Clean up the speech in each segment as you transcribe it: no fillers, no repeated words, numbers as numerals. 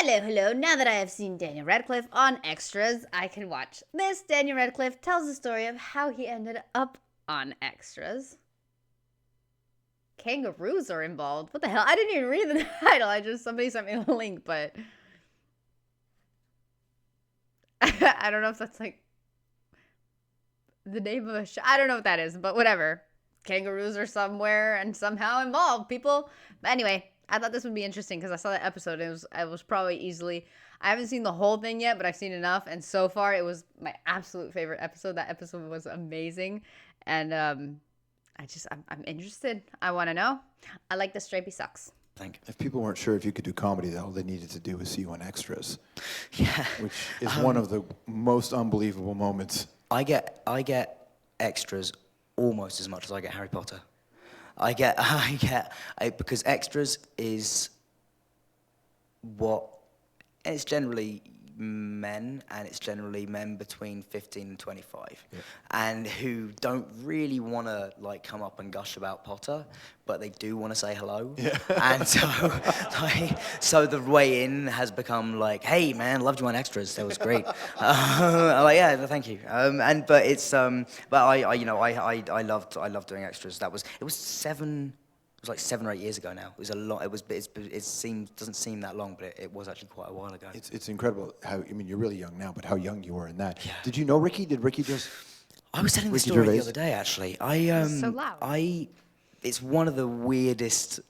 Hello. Now that I have seen Daniel Radcliffe on Extras, I can watch this. Daniel Radcliffe tells the story of how he ended up on Extras. Kangaroos are involved. What the hell? I didn't even read the title. Somebody sent me a link, but I don't know if that's like the name of a show. I don't know what that is, but whatever. Kangaroos are somewhere and somehow involved people. But anyway, I thought this would be interesting because I saw that episode. I was probably easily. I haven't seen the whole thing yet, but I've seen enough, and so far it was my absolute favorite episode. That episode was amazing, and I'm interested. I want to know. I like the stripy socks. If people weren't sure if you could do comedy, all they needed to do was see you on Extras. Yeah. Which is one of the most unbelievable moments. I get Extras almost as much as I get Harry Potter. Because Extras is it's generally men, and it's generally men between 15 and 25, and who don't really want to like come up and gush about Potter, but they do want to say hello. Yeah. And so the way in has become like, hey man, loved you on Extras, that was great. I'm like, yeah, thank you. I loved doing Extras. It was like 7 or 8 years ago now. It was a lot. Doesn't seem that long, but it was actually quite a while ago. It's incredible you're really young now, but how young you were in that. Yeah. Did you know Richey? Did Richey just? I was telling the story the other day actually. So loud. It's one of the weirdest.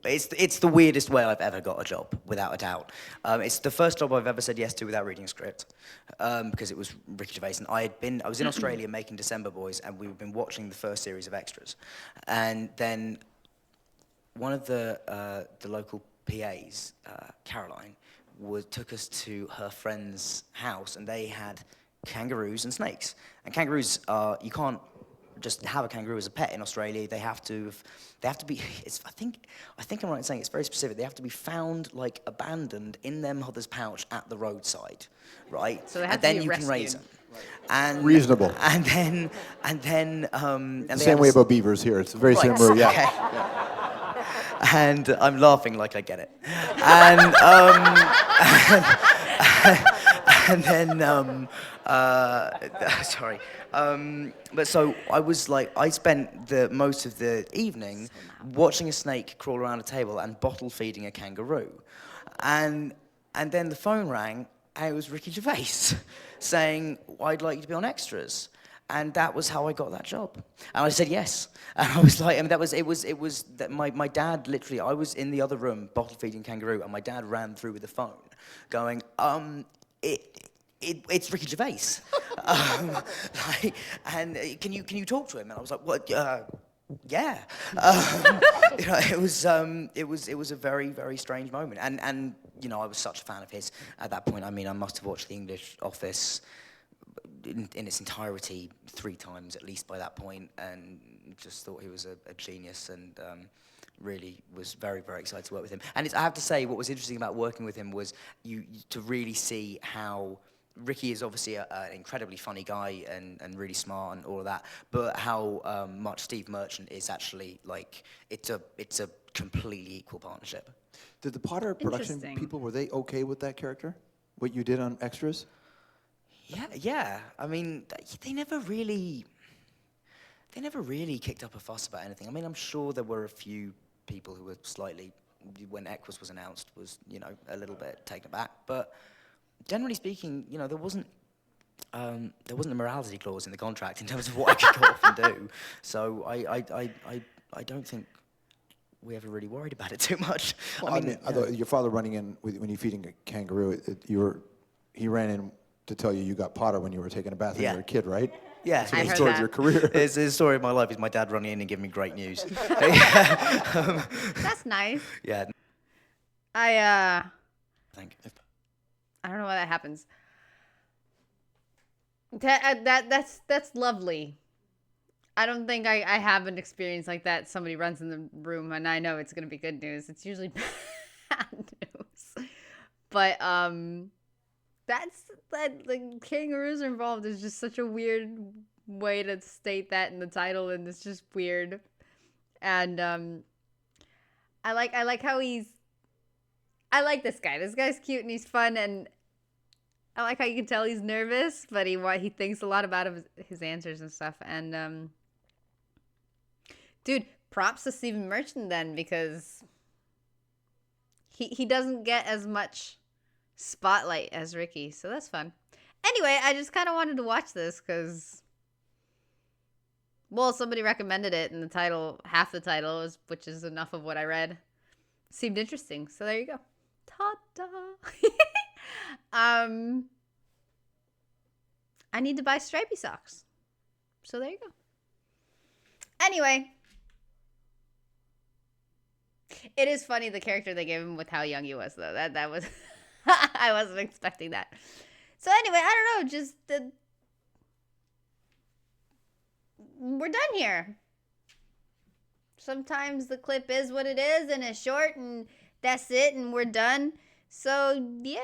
It's the weirdest way I've ever got a job, without a doubt. It's the first job I've ever said yes to without reading a script, because it was Ricky Gervais, and I was in Australia making December Boys, and we've been watching the first series of Extras, and then one of the local PAs, Caroline, took us to her friend's house, and they had kangaroos and snakes. And kangaroos you can't just have a kangaroo as a pet in Australia. They have to be. I think I'm right in saying it's very specific. They have to be found like abandoned in their mother's pouch at the roadside, right? So they have and to then be you rescued. can raise them. And reasonable. And then the same way about beavers here. It's very similar. Yeah. Okay. Yeah. And I'm laughing like I get it. And sorry. But so I was like, I spent most of the evening watching a snake crawl around a table and bottle feeding a kangaroo. And then the phone rang, and it was Ricky Gervais saying, I'd like you to be on Extras. And that was how I got that job. And I said yes. And I was like, my dad literally, I was in the other room bottle feeding kangaroo, and my dad ran through with the phone going, it's Ricky Gervais. Can you talk to him? And I was like, what? Yeah. It was a very, very strange moment. And I was such a fan of his at that point. I mean, I must have watched The English Office in its entirety 3 times at least by that point, and just thought he was a genius, and really was very, very excited to work with him. And I have to say, what was interesting about working with him was to really see how Ricky is obviously an incredibly funny guy and really smart and all of that, but how much Steve Merchant is actually like, it's a completely equal partnership. Did the production people, were they okay with that character? What you did on Extras? Yeah. I mean, they never really kicked up a fuss about anything. I mean, I'm sure there were a few people who were slightly, when Equus was announced, was a little bit taken aback. But generally speaking, there wasn't a morality clause in the contract in terms of what I could go off and do. So I don't think we ever really worried about it too much. Well, I mean, your father running in when you're feeding a kangaroo, he ran in to tell you got Potter when you were taking a bath when you were a kid, right? Yeah. So the story of your career. The story of my life is my dad running in and giving me great news. That's nice. Yeah. I don't know why that happens. That's lovely. I don't think I have an experience like that. Somebody runs in the room and I know it's gonna be good news. It's usually bad news. But the kangaroos are involved is just such a weird way to state that in the title, and it's just weird. And I like how I like this guy. This guy's cute and he's fun, and I like how you can tell he's nervous, but he thinks a lot about his answers and stuff. And dude, props to Stephen Merchant then, because he doesn't get as much spotlight as Ricky, so that's fun. Anyway, I just kind of wanted to watch this because, well, somebody recommended it, and the title, half the title, which is enough of what I read, seemed interesting. So there you go. Ta-da! I need to buy stripy socks. So there you go. Anyway, it is funny the character they gave him with how young he was, though. That was I wasn't expecting that. So anyway, I don't know, just we're done here. Sometimes the clip is what it is and it's short and that's it and we're done. So yeah.